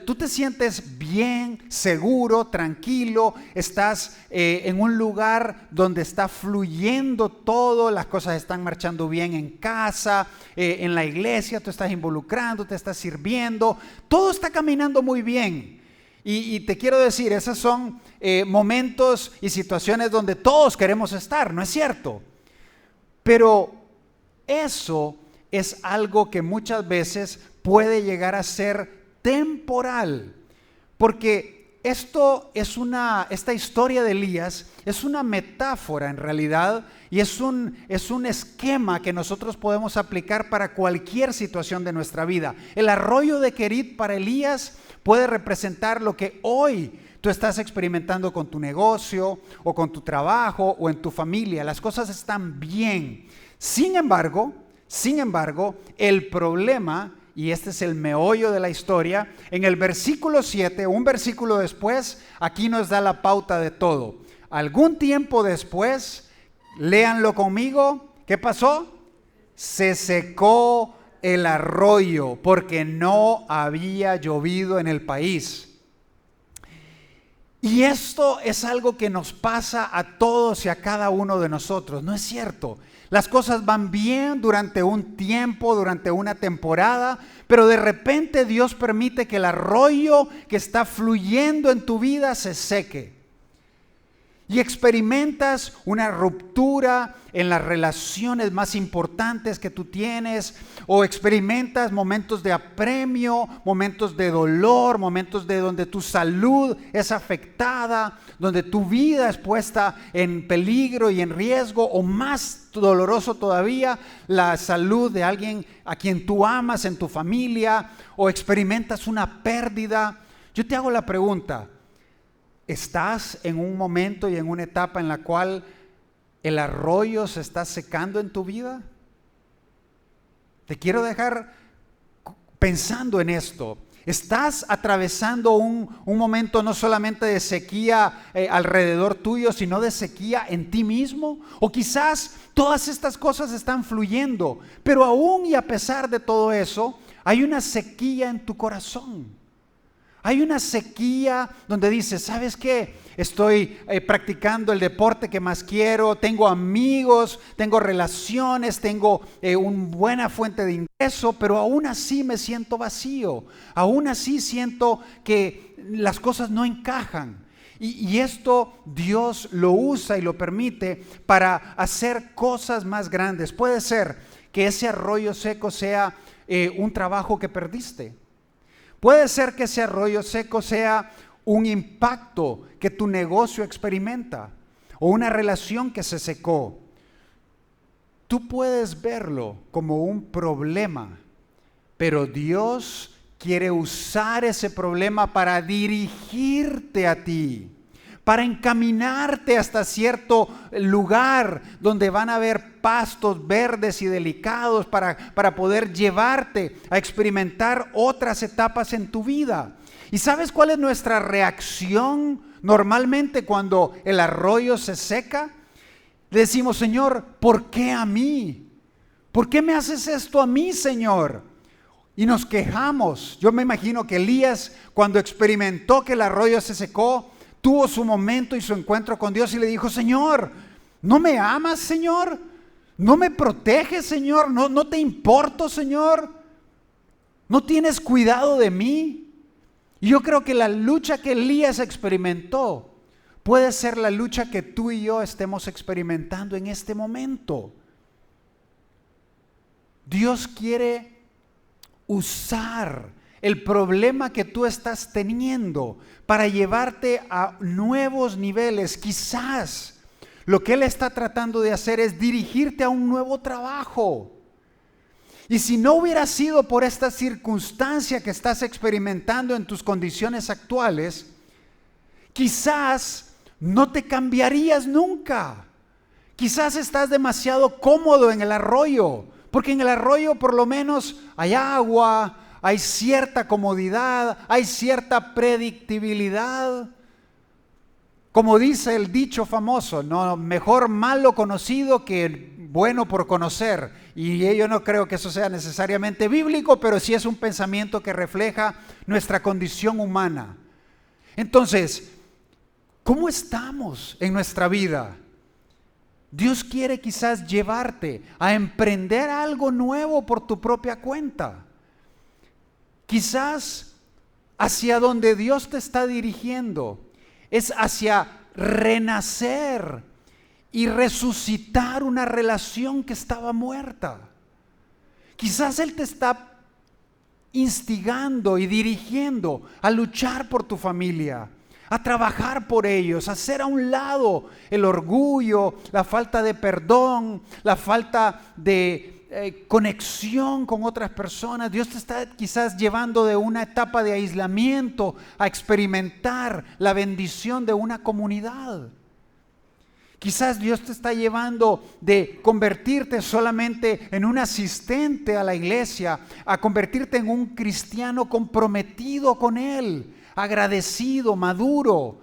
tú te sientes bien, seguro, tranquilo, estás en un lugar donde está fluyendo todo, las cosas están marchando bien en casa, en la iglesia, tú estás involucrando, te estás sirviendo, todo está caminando muy bien. Y te quiero decir, esos son momentos y situaciones donde todos queremos estar, ¿no es cierto? Pero eso es algo que muchas veces puede llegar a ser temporal, porque esta historia de Elías es una metáfora en realidad y es un esquema que nosotros podemos aplicar para cualquier situación de nuestra vida. El arroyo de Querit para Elías puede representar lo que hoy tú estás experimentando con tu negocio o con tu trabajo o en tu familia. Las cosas están bien. Sin embargo, el problema, y este es el meollo de la historia, en el versículo 7, un versículo después, aquí nos da la pauta de todo. Algún tiempo después, léanlo conmigo, ¿qué pasó? Se secó el arroyo porque no había llovido en el país. Y esto es algo que nos pasa a todos y a cada uno de nosotros, ¿no es cierto? Las cosas van bien durante un tiempo, durante una temporada, pero de repente Dios permite que el arroyo que está fluyendo en tu vida se seque. Y experimentas una ruptura en las relaciones más importantes que tú tienes, o experimentas momentos de apremio, momentos de dolor, momentos de donde tu salud es afectada, donde tu vida es puesta en peligro y en riesgo, o más doloroso todavía, la salud de alguien a quien tú amas en tu familia, o experimentas una pérdida. Yo te hago la pregunta: ¿estás en un momento y en una etapa en la cual el arroyo se está secando en tu vida? Te quiero dejar pensando en esto. ¿Estás atravesando un momento no solamente de sequía alrededor tuyo, sino de sequía en ti mismo? O quizás todas estas cosas están fluyendo, pero aún y a pesar de todo eso, hay una sequía en tu corazón. Hay una sequía donde dices, ¿sabes qué? Estoy practicando el deporte que más quiero, tengo amigos, tengo relaciones, tengo una buena fuente de ingreso, pero aún así me siento vacío, aún así siento que las cosas no encajan. Y esto Dios lo usa y lo permite para hacer cosas más grandes. Puede ser que ese arroyo seco sea un trabajo que perdiste. Puede ser que ese arroyo seco sea un impacto que tu negocio experimenta o una relación que se secó. Tú puedes verlo como un problema, pero Dios quiere usar ese problema para dirigirte a ti, para encaminarte hasta cierto lugar donde van a haber pastos verdes y delicados para poder llevarte a experimentar otras etapas en tu vida. ¿Y sabes cuál es nuestra reacción normalmente cuando el arroyo se seca? Le decimos: Señor, ¿por qué a mí? ¿Por qué me haces esto a mí, Señor? Y nos quejamos. Yo me imagino que Elías, cuando experimentó que el arroyo se secó, tuvo su momento y su encuentro con Dios y le dijo: Señor, ¿no me amas, Señor? ¿No me proteges, Señor? ¿No te importo, Señor? ¿No tienes cuidado de mí? Y yo creo que la lucha que Elías experimentó puede ser la lucha que tú y yo estemos experimentando en este momento. Dios quiere usar el problema que tú estás teniendo para llevarte a nuevos niveles. Quizás lo que Él está tratando de hacer es dirigirte a un nuevo trabajo. Y si no hubiera sido por esta circunstancia que estás experimentando en tus condiciones actuales, quizás no te cambiarías nunca. Quizás estás demasiado cómodo en el arroyo, porque en el arroyo por lo menos hay agua, hay cierta comodidad, hay cierta predictibilidad. Como dice el dicho famoso, no, mejor malo conocido que bueno por conocer. Y yo no creo que eso sea necesariamente bíblico, pero sí es un pensamiento que refleja nuestra condición humana. Entonces, ¿cómo estamos en nuestra vida? Dios quiere quizás llevarte a emprender algo nuevo por tu propia cuenta. Quizás hacia donde Dios te está dirigiendo es hacia renacer y resucitar una relación que estaba muerta. Quizás Él te está instigando y dirigiendo a luchar por tu familia, a trabajar por ellos, a hacer a un lado el orgullo, la falta de perdón, la falta de conexión con otras personas. Dios te está quizás llevando de una etapa de aislamiento a experimentar la bendición de una comunidad. Quizás Dios te está llevando de convertirte solamente en un asistente a la iglesia, a convertirte en un cristiano comprometido con Él, agradecido, maduro,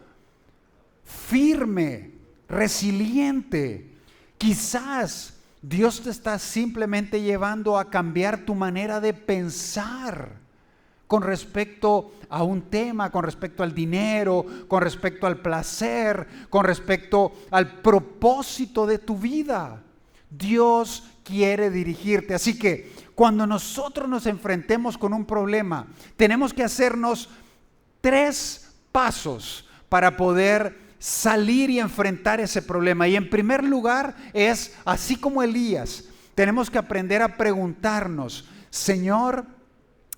firme, resiliente. Quizás Dios te está simplemente llevando a cambiar tu manera de pensar con respecto a un tema, con respecto al dinero, con respecto al placer, con respecto al propósito de tu vida. Dios quiere dirigirte. Así que cuando nosotros nos enfrentemos con un problema, tenemos que hacernos 3 pasos para poder salir y enfrentar ese problema. Y en primer lugar es, así como Elías, tenemos que aprender a preguntarnos: Señor,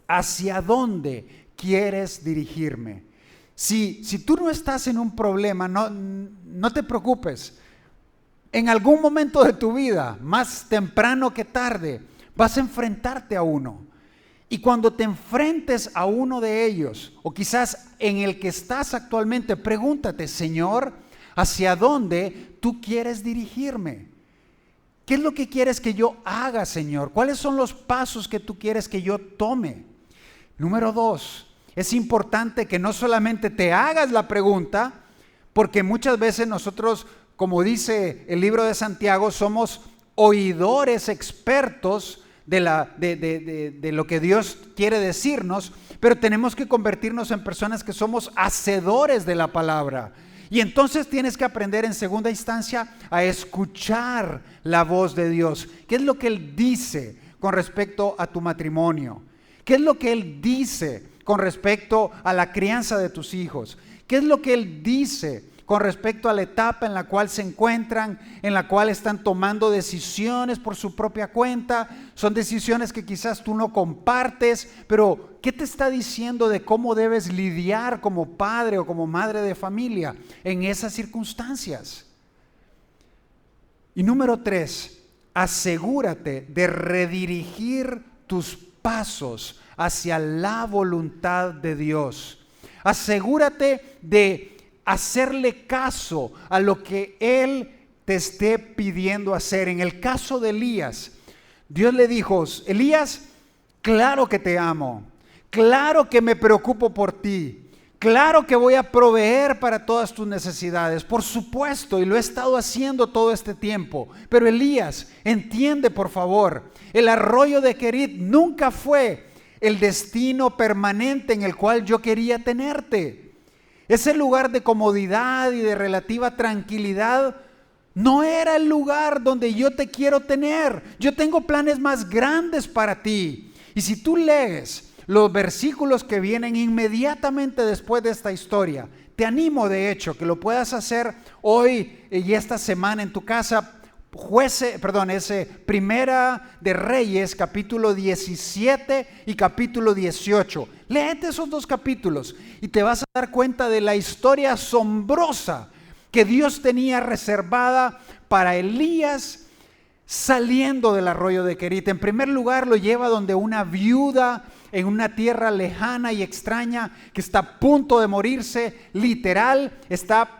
¿hacia dónde quieres dirigirme? Si tú no estás en un problema, no te preocupes. En algún momento de tu vida, más temprano que tarde, vas a enfrentarte a uno. Y cuando te enfrentes a uno de ellos, o quizás en el que estás actualmente, pregúntate: Señor, ¿hacia dónde tú quieres dirigirme? ¿Qué es lo que quieres que yo haga, Señor? ¿Cuáles son los pasos que tú quieres que yo tome? Número 2, es importante que no solamente te hagas la pregunta, porque muchas veces nosotros, como dice el libro de Santiago, somos oidores expertos de lo que Dios quiere decirnos, pero tenemos que convertirnos en personas que somos hacedores de la palabra. Y entonces tienes que aprender en segunda instancia a escuchar la voz de Dios. ¿Qué es lo que Él dice con respecto a tu matrimonio? ¿Qué es lo que Él dice con respecto a la crianza de tus hijos? ¿Qué es lo que Él dice con respecto a la etapa en la cual se encuentran, en la cual están tomando decisiones por su propia cuenta? Son decisiones que quizás tú no compartes, pero ¿qué te está diciendo de cómo debes lidiar como padre o como madre de familia en esas circunstancias? Y número 3, asegúrate de redirigir tus pasos hacia la voluntad de Dios. Asegúrate de hacerle caso a lo que Él te esté pidiendo hacer. En el caso de Elías, Dios le dijo: Elías, claro que te amo, claro que me preocupo por ti, claro que voy a proveer para todas tus necesidades, por supuesto, y lo he estado haciendo todo este tiempo. Pero Elías, entiende por favor, el arroyo de Querit nunca fue el destino permanente en el cual yo quería tenerte. Ese lugar de comodidad y de relativa tranquilidad no era el lugar donde yo te quiero tener. Yo tengo planes más grandes para ti. Y si tú lees los versículos que vienen inmediatamente después de esta historia, te animo de hecho que lo puedas hacer hoy y esta semana en tu casa. Primera de Reyes, capítulo 17 y capítulo 18. Léete esos dos capítulos y te vas a dar cuenta de la historia asombrosa que Dios tenía reservada para Elías saliendo del arroyo de Querit. En primer lugar, lo lleva donde una viuda en una tierra lejana y extraña que está a punto de morirse, literal, está a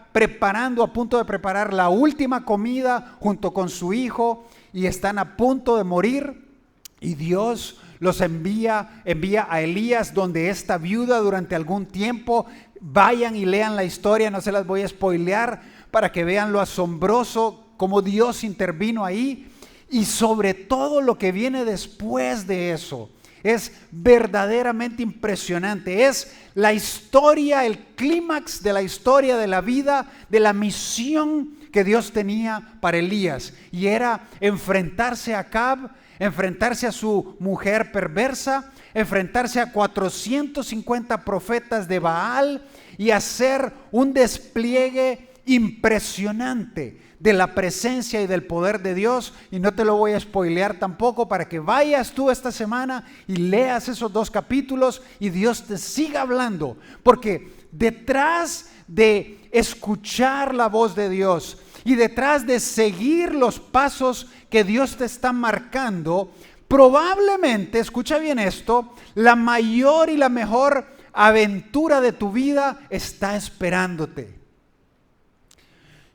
punto de preparar la última comida junto con su hijo y están a punto de morir, y Dios los envía a Elías donde esta viuda durante algún tiempo. Vayan y lean la historia, no se las voy a spoilear, para que vean lo asombroso cómo Dios intervino ahí, y sobre todo lo que viene después de eso. Es verdaderamente impresionante. Es la historia, el clímax de la historia de la vida, de la misión que Dios tenía para Elías. Y era enfrentarse a Acab, enfrentarse a su mujer perversa, enfrentarse a 450 profetas de Baal y hacer un despliegue impresionante de la presencia y del poder de Dios. Y no te lo voy a spoilear tampoco, para que vayas tú esta semana y leas esos dos capítulos y Dios te siga hablando, porque detrás de escuchar la voz de Dios y detrás de seguir los pasos que Dios te está marcando, probablemente, escucha bien esto, la mayor y la mejor aventura de tu vida está esperándote.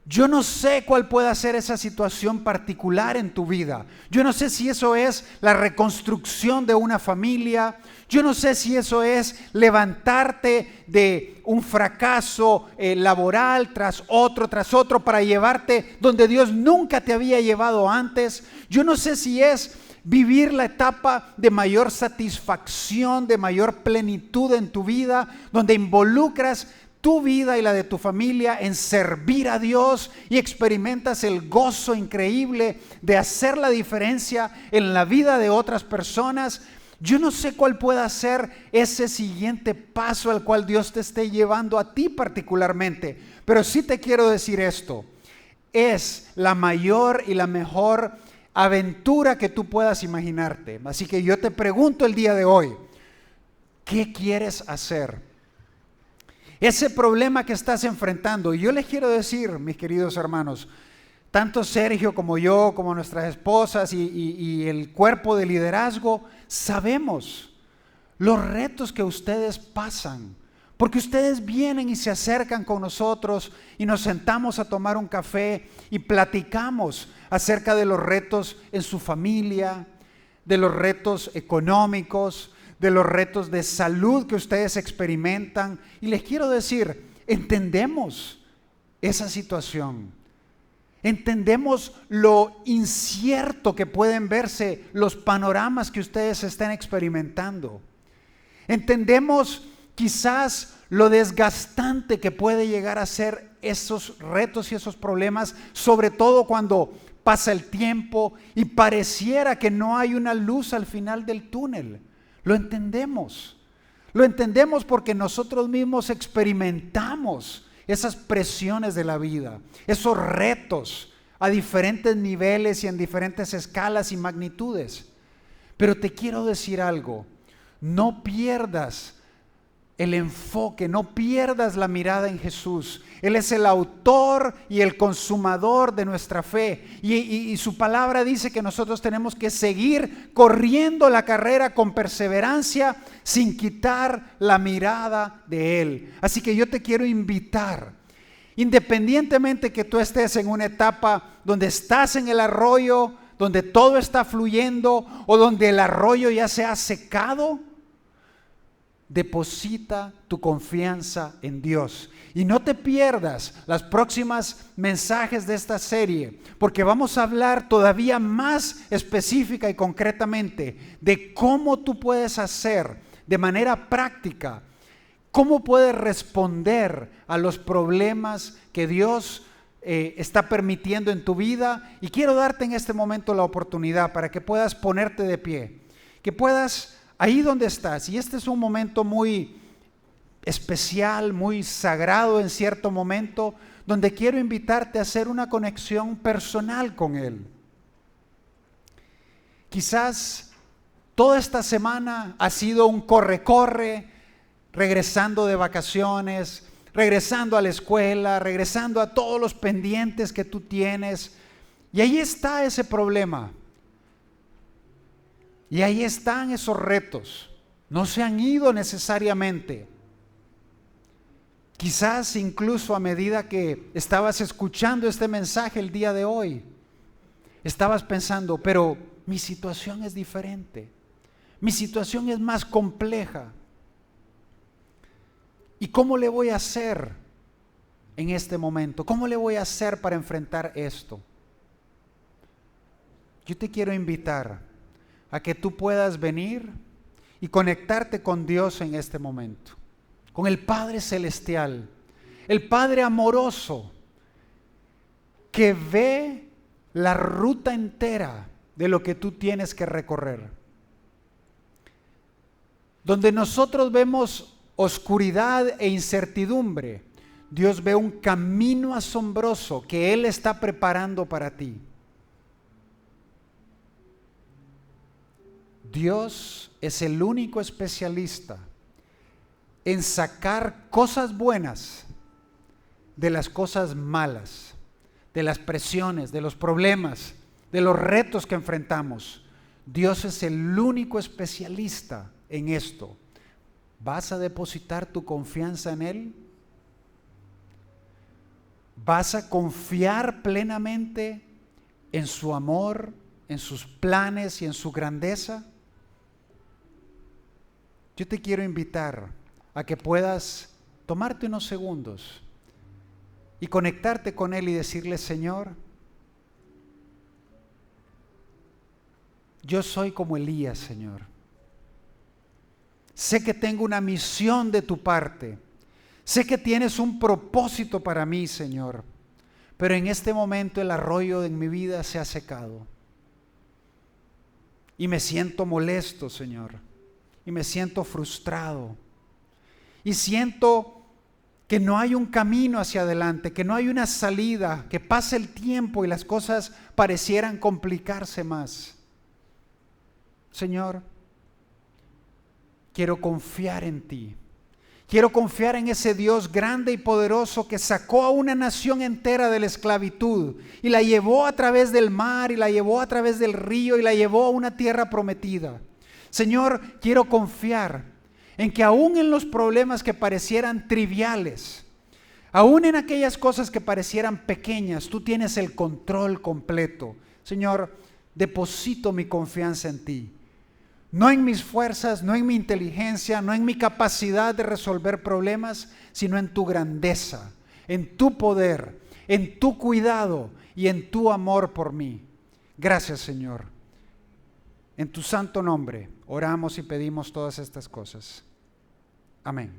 Yo no sé cuál pueda ser esa situación particular en tu vida. Yo no sé si eso es la reconstrucción de una familia. Yo no sé si eso es levantarte de un fracaso laboral tras otro para llevarte donde Dios nunca te había llevado antes. Yo no sé si es vivir la etapa de mayor satisfacción, de mayor plenitud en tu vida, donde involucras tu vida y la de tu familia en servir a Dios y experimentas el gozo increíble de hacer la diferencia en la vida de otras personas. Yo no sé cuál pueda ser ese siguiente paso al cual Dios te esté llevando a ti particularmente, pero sí te quiero decir esto: es la mayor y la mejor aventura que tú puedas imaginarte. Así que yo te pregunto el día de hoy, ¿qué quieres hacer? Ese problema que estás enfrentando. Y yo les quiero decir, mis queridos hermanos, tanto Sergio como yo, como nuestras esposas y el cuerpo de liderazgo, sabemos los retos que ustedes pasan, porque ustedes vienen y se acercan con nosotros y nos sentamos a tomar un café y platicamos acerca de los retos en su familia, de los retos económicos, de los retos de salud que ustedes experimentan. Y les quiero decir, entendemos esa situación. Entendemos lo incierto que pueden verse los panoramas que ustedes están experimentando. Entendemos quizás lo desgastante que puede llegar a ser esos retos y esos problemas, sobre todo cuando pasa el tiempo y pareciera que no hay una luz al final del túnel. Lo entendemos porque nosotros mismos experimentamos esas presiones de la vida, esos retos a diferentes niveles y en diferentes escalas y magnitudes. Pero te quiero decir algo: no pierdas el enfoque, no pierdas la mirada en Jesús. Él es el autor y el consumador de nuestra fe, y su palabra dice que nosotros tenemos que seguir corriendo la carrera con perseverancia sin quitar la mirada de Él. Así que yo te quiero invitar Independientemente que tú estés en una etapa donde estás en el arroyo, donde todo está fluyendo o donde el arroyo ya se ha secado, deposita tu confianza en Dios. Y no te pierdas las próximas mensajes de esta serie, porque vamos a hablar todavía más específica y concretamente de cómo tú puedes hacer de manera práctica, cómo puedes responder a los problemas que Dios está permitiendo en tu vida. Y quiero darte en este momento la oportunidad para que puedas ponerte de pie, que puedas ahí donde estás. Y este es un momento muy especial, muy sagrado en cierto momento, donde quiero invitarte a hacer una conexión personal con Él. Quizás toda esta semana ha sido un corre-corre, regresando de vacaciones, regresando a la escuela, regresando a todos los pendientes que tú tienes. Y ahí está ese problema. Y ahí están esos retos. No se han ido necesariamente. Quizás incluso a medida que estabas escuchando este mensaje el día de hoy, estabas pensando, pero mi situación es diferente. Mi situación es más compleja. ¿Y cómo le voy a hacer en este momento? ¿Cómo le voy a hacer para enfrentar esto? Yo te quiero invitar a que tú puedas venir y conectarte con Dios en este momento, con el Padre Celestial, el Padre amoroso, que ve la ruta entera de lo que tú tienes que recorrer. Donde nosotros vemos oscuridad e incertidumbre, Dios ve un camino asombroso que Él está preparando para ti. Dios es el único especialista en sacar cosas buenas de las cosas malas, de las presiones, de los problemas, de los retos que enfrentamos. Dios es el único especialista en esto. ¿Vas a depositar tu confianza en Él? ¿Vas a confiar plenamente en su amor, en sus planes y en su grandeza? Yo te quiero invitar a que puedas tomarte unos segundos y conectarte con Él y decirle: Señor, yo soy como Elías, Señor. Sé que tengo una misión de tu parte. Sé que tienes un propósito para mí, Señor. Pero en este momento el arroyo en mi vida se ha secado. Y me siento molesto, Señor. Y me siento frustrado. Y siento que no hay un camino hacia adelante, que no hay una salida, que pasa el tiempo y las cosas parecieran complicarse más. Señor, quiero confiar en ti. Quiero confiar en ese Dios grande y poderoso que sacó a una nación entera de la esclavitud y la llevó a través del mar y la llevó a través del río y la llevó a una tierra prometida. Señor, quiero confiar en que aún en los problemas que parecieran triviales, aún en aquellas cosas que parecieran pequeñas, tú tienes el control completo. Señor, deposito mi confianza en ti. No en mis fuerzas, no en mi inteligencia, no en mi capacidad de resolver problemas, sino en tu grandeza, en tu poder, en tu cuidado y en tu amor por mí. Gracias, Señor. En tu santo nombre oramos y pedimos todas estas cosas. Amén.